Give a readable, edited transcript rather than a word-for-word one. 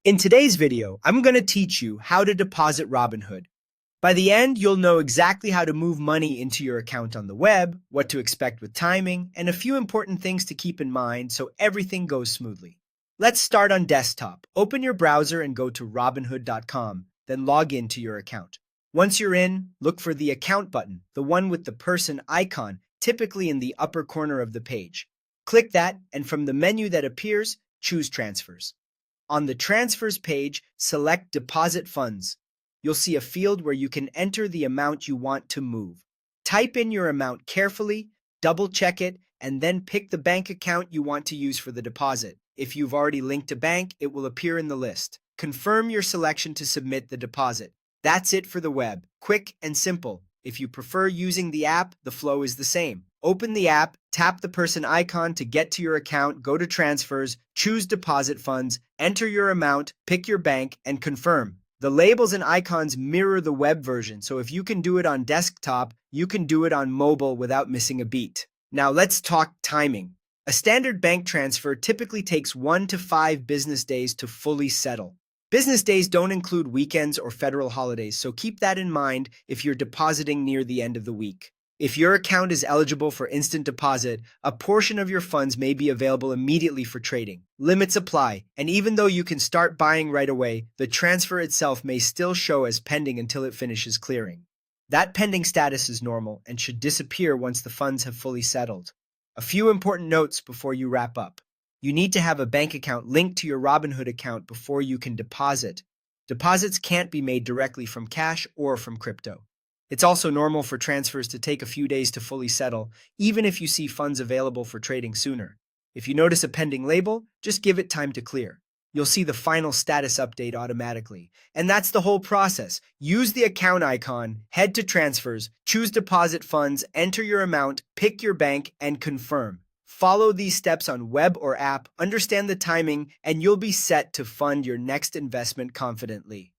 In today's video, I'm going to teach you how to deposit Robinhood. By the end, you'll know exactly how to move money into your account on the web, what to expect with timing, and a few important things to keep in mind so everything goes smoothly. Let's start on desktop. Open your browser and go to robinhood.com, then log in to your account. Once you're in, look for the account button, the one with the person icon, typically in the upper corner of the page. Click that, and from the menu that appears, choose Transfers. On the Transfers page, select Deposit Funds. You'll see a field where you can enter the amount you want to move. Type in your amount carefully, double-check it, and then pick the bank account you want to use for the deposit. If you've already linked a bank, it will appear in the list. Confirm your selection to submit the deposit. That's it for the web. Quick and simple. If you prefer using the app, the flow is the same. Open the app, tap the person icon to get to your account, go to Transfers, choose Deposit Funds, enter your amount, pick your bank, and confirm. The labels and icons mirror the web version, so if you can do it on desktop, you can do it on mobile without missing a beat. Now let's talk timing. A standard bank transfer typically takes 1 to 5 business days to fully settle. Business days don't include weekends or federal holidays, so keep that in mind if you're depositing near the end of the week. If your account is eligible for instant deposit, a portion of your funds may be available immediately for trading. Limits apply, and even though you can start buying right away, the transfer itself may still show as pending until it finishes clearing. That pending status is normal and should disappear once the funds have fully settled. A few important notes before you wrap up. You need to have a bank account linked to your Robinhood account before you can deposit. Deposits can't be made directly from cash or from crypto. It's also normal for transfers to take a few days to fully settle, even if you see funds available for trading sooner. If you notice a pending label, just give it time to clear. You'll see the final status update automatically. And that's the whole process. Use the account icon, head to Transfers, choose Deposit Funds, enter your amount, pick your bank, and confirm. Follow these steps on web or app, understand the timing, and you'll be set to fund your next investment confidently.